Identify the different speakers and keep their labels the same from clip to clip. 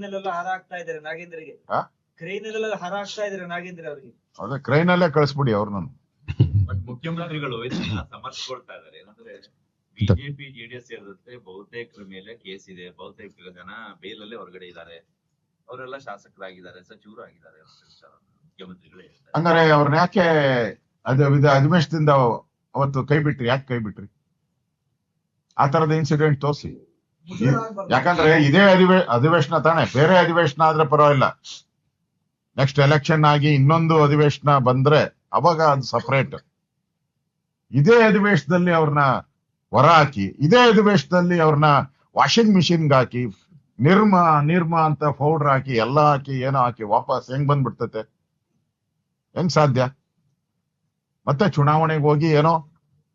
Speaker 1: Crane ಅಲ್ಲೆಲ್ಲ ಹಾರ ಹಾಕ್ತಾ ಇದಾರೆ ನಾಗೇಂದ್ರಿಗೆ. ಕ್ರೈನ್ ಅಲ್ಲೆಲ್ಲ ಹಾರ ಹಾಕ್ತಾ ಇದಾರೆ ನಾಗೇಂದ್ರ ಅವರಿಗೆ.
Speaker 2: ಅದೇ ಕ್ರೈನ್ ಅಲ್ಲೇ ಕಳಿಸ್ಬಿಡಿ ಅವ್ರನ್ನ.
Speaker 3: ಬಟ್ ಮುಖ್ಯಮಂತ್ರಿಗಳು ಇದನ್ನ ಸಮರ್ಥಿಸ್ಕೊಳ್ತಾ ಇದಾರೆ. ಏನಂದ್ರೆ ಬಿಜೆಪಿ ಜೆಡಿಎಸ್ ಸೇರಿದಂತೆ ಬಹುತೇಕರ ಮೇಲೆ ಕೇಸ್ ಇದೆ. ಬಹುತೇಕ ಜನ ಬೇಲಲ್ಲೇ ಹೊರಗಡೆ ಇದ್ದಾರೆ. ಅವರೆಲ್ಲ ಶಾಸಕರಾಗಿದ್ದಾರೆ, ಸಚಿವರು ಆಗಿದ್ದಾರೆ. ಮುಖ್ಯಮಂತ್ರಿಗಳೇ
Speaker 2: ಹಂಗಾರೆ ಅವ್ರನ್ನ ಯಾಕೆ ಅಧಿವೇಶನದಿಂದ ಅವತ್ತು ಕೈ ಬಿಟ್ರಿ? ಯಾಕೆ ಕೈ ಬಿಟ್ರಿ? ಆ ತರದ ಇನ್ಸಿಡೆಂಟ್ ತೋರಿಸಿ. ಯಾಕಂದ್ರೆ ಇದೇ ಅಧಿವೇಶನ ತಾನೆ, ಬೇರೆ ಅಧಿವೇಶನ ಆದ್ರೆ ಪರವಾಗಿಲ್ಲ. ನೆಕ್ಸ್ಟ್ ಎಲೆಕ್ಷನ್ ಆಗಿ ಇನ್ನೊಂದು ಅಧಿವೇಶನ ಬಂದ್ರೆ ಅವಾಗ ಅದು ಸಪರೇಟ್. ಇದೇ ಅಧಿವೇಶನದಲ್ಲಿ ಅವ್ರನ್ನ ಹೊರ ಹಾಕಿ, ಇದೇ ಅಧಿವೇಶನದಲ್ಲಿ ಅವ್ರನ್ನ ವಾಷಿಂಗ್ ಮಿಷಿನ್ಗೆ ಹಾಕಿ, ನಿರ್ಮ ಅಂತ ಪೌಡರ್ ಹಾಕಿ, ಎಲ್ಲ ಹಾಕಿ, ಏನೋ ಹಾಕಿ ವಾಪಸ್ ಹೆಂಗ್ ಬಂದ್ಬಿಡ್ತತೆ? ಹೆಂಗ್ ಸಾಧ್ಯ? ಮತ್ತೆ ಚುನಾವಣೆಗೆ ಹೋಗಿ ಏನೋ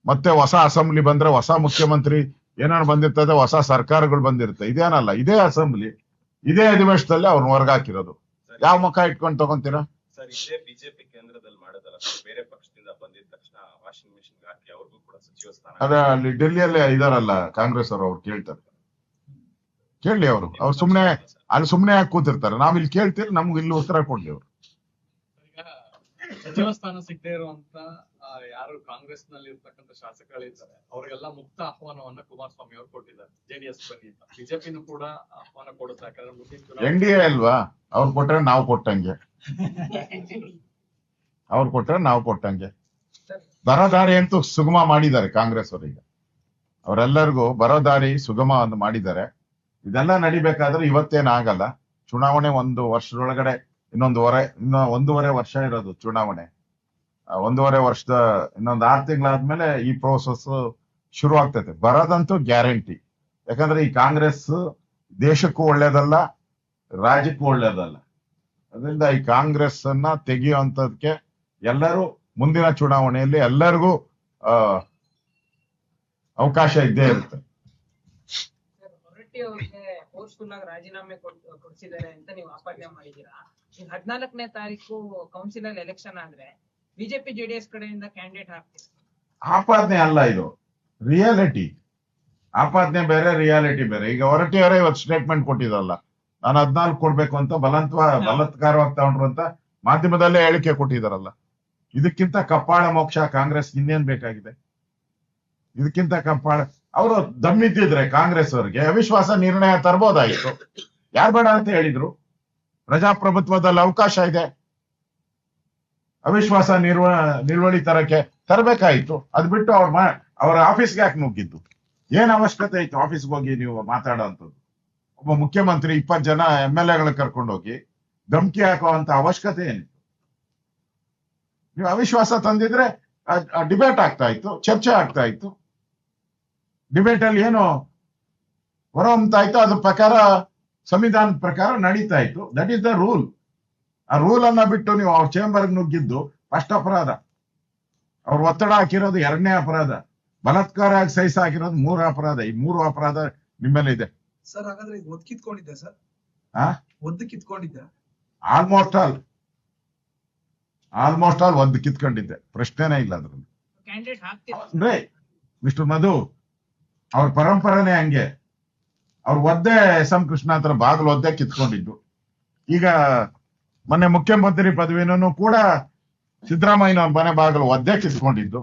Speaker 2: ಮತ್ತೆ ಹೊಸ ಅಸೆಂಬ್ಲಿ ಬಂದ್ರೆ ಹೊಸ ಮುಖ್ಯಮಂತ್ರಿ ಏನಾರು ಬಂದಿರ್ತದೆ, ಹೊಸ ಸರ್ಕಾರಗಳು ಬಂದಿರುತ್ತೆ. ಇದೇನಲ್ಲ, ಇದೇ ಅಸೆಂಬ್ಲಿ ಇದೇ ಅಧಿವೇಶನದಲ್ಲಿ ಅವ್ರನ್ನ ಹೊರಗೆ ಹಾಕಿರೋದು. ಯಾವ ಮುಖ ಇಟ್ಕೊಂಡು ತಗೊಂತೀರಾ?
Speaker 4: ಸರ್, ಇದೇ ಬಿಜೆಪಿ ಕೇಂದ್ರದಲ್ಲಿ ಮಾಡೋದಲ್ಲ, ಬೇರೆ ಪಕ್ಷದಿಂದ ಬಂದಿದ ತಕ್ಷಣ ವಾಷಿಂಗ್ ಮಿಷಿನ್ ಹಾಕಿ ಅವ್ರಿಗೂ ಕೂಡ ಸಚಿವ ಸ್ಥಾನ.
Speaker 2: ಅದೇ ಅಲ್ಲಿ ಡೆಲ್ಲಿಯಲ್ಲೇ ಇದಾರಲ್ಲ ಕಾಂಗ್ರೆಸ್ ಅವರು, ಅವ್ರು ಕೇಳ್ತಾರೆ. ಕೇಳಿ ಅವ್ರು ಸುಮ್ನೆ ಅಲ್ಲಿ ಸುಮ್ನೆ ಯಾಕೆ ಕೂತಿರ್ತಾರೆ? ನಾವ್ ಇಲ್ಲಿ ಕೇಳ್ತೀರಿ, ನಮ್ಗೆ ಇಲ್ಲಿ ಉತ್ತರ ಕೊಡ್ಲಿ ಅವ್ರು.
Speaker 5: ಸಚಿವ ಸ್ಥಾನ ಸಿಗದೆ ಇರುವಂತ ಯಾರು ಕಾಂಗ್ರೆಸ್ ನಲ್ಲಿ ಇರ್ತಕ್ಕಂಥ ಶಾಸಕಗಳಿದ್ದಾರೆ ಅವರಿಗೆಲ್ಲ ಮುಕ್ತ ಆಹ್ವಾನವನ್ನ ಕುಮಾರಸ್ವಾಮಿ ಅವರು ಕೊಟ್ಟಿದ್ದಾರೆ. ಜೆಡಿಎಸ್ ಬನ್ನಿ ಅಂತ. ಬಿಜೆಪಿನೂ ಕೂಡ ಆಹ್ವಾನ ಕೊಡುತ್ತೆ. ಯಾಕಂದ್ರೆ ಮುಂದಿನ
Speaker 2: ಎನ್ಡಿಎ ಅಲ್ವಾ, ಅವ್ರು ಕೊಟ್ರೆ ನಾವು ಕೊಟ್ಟಂಗೆ, ಅವ್ರು ಕೊಟ್ರೆ ನಾವು ಕೊಟ್ಟಂಗೆ. ಬರದಾರಿ ಅಂತೂ ಸುಗಮ ಮಾಡಿದ್ದಾರೆ ಕಾಂಗ್ರೆಸ್ ಅವರಿಗೆ. ಅವರೆಲ್ಲರಿಗೂ ಬರೋದಾರಿ ಸುಗಮ ಒಂದು ಮಾಡಿದ್ದಾರೆ. ಇದೆಲ್ಲ ನಡಿಬೇಕಾದ್ರೆ ಇವತ್ತೇನಾಗಲ್ಲ. ಚುನಾವಣೆ ಒಂದು ವರ್ಷದೊಳಗಡೆ ಇನ್ನೊಂದು ಒಂದೂವರೆ ವರ್ಷ ಇರೋದು ಚುನಾವಣೆ. ಒಂದೂವರೆ ವರ್ಷದ ಇನ್ನೊಂದು 6 ತಿಂಗಳಾದ್ಮೇಲೆ ಈ ಪ್ರೋಸೆಸ್ ಶುರು ಆಗ್ತೈತೆ. ಬರೋದಂತೂ ಗ್ಯಾರಂಟಿ. ಯಾಕಂದ್ರೆ ಈ ಕಾಂಗ್ರೆಸ್ ದೇಶಕ್ಕೂ ಒಳ್ಳೇದಲ್ಲ, ರಾಜ್ಯಕ್ಕೂ ಒಳ್ಳೇದಲ್ಲ. ಅದರಿಂದ ಈ ಕಾಂಗ್ರೆಸ್ ಅನ್ನ ತೆಗೆಯುವಂತದಕ್ಕೆ ಎಲ್ಲರೂ ಮುಂದಿನ ಚುನಾವಣೆಯಲ್ಲಿ ಎಲ್ಲರಿಗೂ ಅವಕಾಶ ಇದ್ದೇ ಇರುತ್ತೆ.
Speaker 6: ರಾಜೀನಾಮೆ ಕೊಡಿಸಿದ್ದಾರೆ ಅಂತ ನೀವು ಆಪಾದನೆ ಮಾಡಿದೀರಾ. 14ನೇ ತಾರೀಕು ಕೌನ್ಸಿಲ್ ಎಲೆಕ್ಷನ್ ಆದ್ರೆ ಬಿಜೆಪಿ ಜೆಡಿಎಸ್ ಕಡೆಯಿಂದ ಕ್ಯಾಂಡಿಡೇಟ್ ಹಾಕ್ತೀರಾ?
Speaker 2: ಆಪಾದನೆ ಅಲ್ಲ, ಇದು ರಿಯಾಲಿಟಿ. ಆಪಾದನೆ ಬೇರೆ, ರಿಯಾಲಿಟಿ ಬೇರೆ. ಈಗ ಹೊರಟಿಯವರೇ ಇವತ್ತು ಸ್ಟೇಟ್ಮೆಂಟ್ ಕೊಟ್ಟಿದ್ರಲ್ಲ, ನಾನು 14 ಕೊಡ್ಬೇಕು ಅಂತ ಬಲಾತ್ಕಾರವಾಗಿ ತಗೊಂಡ್ರು ಅಂತ ಮಾಧ್ಯಮದಲ್ಲೇ ಹೇಳಿಕೆ ಕೊಟ್ಟಿದಾರಲ್ಲ. ಇದಕ್ಕಿಂತ ಕಪ್ಪಾಳ ಮೋಕ್ಷ ಕಾಂಗ್ರೆಸ್ ಇನ್ನೇನ್ ಬೇಕಾಗಿದೆ? ಇದಕ್ಕಿಂತ ಕಪ್ಪಾಳ. ಅವರು ದಮ್ಮಿದ್ದಿದ್ರೆ ಕಾಂಗ್ರೆಸ್ ಅವರಿಗೆ ಅವಿಶ್ವಾಸ ನಿರ್ಣಯ ತರಬಹುದಾಯಿತು. ಯಾರು ಬೇಡ ಅಂತ ಹೇಳಿದ್ರು? ಪ್ರಜಾಪ್ರಭುತ್ವದಲ್ಲಿ ಅವಕಾಶ ಇದೆ. ಅವಿಶ್ವಾಸ ನಿರ್ವಹಣೆ ತರಬೇಕಾಯ್ತು. ಅದ್ ಬಿಟ್ಟು ಅವ್ರ ಆಫೀಸ್ಗೆ ಯಾಕೆ ನುಗ್ಗಿದ್ದು? ಏನ್ ಅವಶ್ಯಕತೆ ಇತ್ತು ಆಫೀಸ್ಗೆ ಹೋಗಿ ನೀವು ಮಾತಾಡೋಂಥದ್ದು? ಒಬ್ಬ ಮುಖ್ಯಮಂತ್ರಿ 20 ಜನ MLA ಕರ್ಕೊಂಡೋಗಿ ಧಮಕಿ ಹಾಕುವಂತ ಅವಶ್ಯಕತೆ ಏನಿತ್ತು? ನೀವು ಅವಿಶ್ವಾಸ ತಂದಿದ್ರೆ ಡಿಬೇಟ್ ಆಗ್ತಾ ಇತ್ತು, ಚರ್ಚೆ ಆಗ್ತಾ ಇತ್ತು. ಡಿಬೇಟ್ ಅಲ್ಲಿ ಏನು ಹೊರಹೊಮ್ತಾ ಇತ್ತು ಅದ್ರ ಪ್ರಕಾರ, ಸಂವಿಧಾನದ ಪ್ರಕಾರ ನಡೀತಾ ಇತ್ತು. That is the rule. ಆ ರೂಲ್ ಅನ್ನ ಬಿಟ್ಟು ನೀವು ಅವ್ರ ಚೇಂಬರ್ಗೆ ನುಗ್ಗಿದ್ದು ಫಸ್ಟ್ ಅಪರಾಧ. ಅವ್ರ ಒತ್ತಡ ಹಾಕಿರೋದು 2ನೇ ಅಪರಾಧ. ಬಲಾತ್ಕಾರ ಸಹಿಸ ಹಾಕಿರೋದು 3 ಅಪರಾಧ. ಈ 3 ಅಪರಾಧ ನಿಮ್ಮೇಲೆ ಇದೆ
Speaker 7: ಸರ್. ಹಾಗಾದ್ರೆ ಈಗ ಒದ್ದು ಕಿತ್ಕೊಂಡಿದ್ದೆ ಸರ್? ಒದ್ದು ಕಿತ್ಕೊಂಡಿದ್ದೆ ಆಲ್ಮೋಸ್ಟ್ ಆಲ್ ಒದ್ದು ಕಿತ್ಕೊಂಡಿದ್ದೆ, ಪ್ರಶ್ನೆನೇ ಇಲ್ಲ ಅದ್ರಲ್ಲಿ. ಅಂದ್ರೆ ಮಿಸ್ಟರ್ ಮಧು, ಅವ್ರ ಪರಂಪರೆನೇ ಹಂಗೆ. ಅವ್ರ ಒದ್ದೆ SM ಕೃಷ್ಣ ಹತ್ರ ಬಾಗಿಲು ಒದ್ದೆ ಕಿತ್ಕೊಂಡಿದ್ದು. ಈಗ ಮೊನ್ನೆ ಮುಖ್ಯಮಂತ್ರಿ ಪದವಿನೂ ಕೂಡ ಸಿದ್ದರಾಮಯ್ಯ ಮನೆ ಬಾಗಿಲು ಒದ್ದೆ ಕಿತ್ಕೊಂಡಿದ್ದು.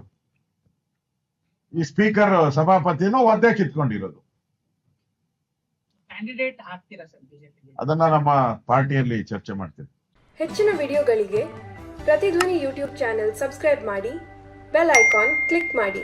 Speaker 7: ಈ ಸ್ಪೀಕರ್ ಸಭಾಪತಿನೂ ಒದ್ದೆ ಕಿತ್ಕೊಂಡಿರೋದು. ಅದನ್ನ ನಮ್ಮ ಪಾರ್ಟಿಯಲ್ಲಿ ಚರ್ಚೆ ಮಾಡ್ತೀವಿ.
Speaker 8: ಹೆಚ್ಚಿನ ವಿಡಿಯೋಗಳಿಗೆ ಪ್ರತಿಧ್ವನಿ ಯೂಟ್ಯೂಬ್ ಚಾನೆಲ್ ಸಬ್ಸ್ಕ್ರೈಬ್ ಮಾಡಿ, ಬೆಲ್ ಐಕಾನ್ ಕ್ಲಿಕ್ ಮಾಡಿ.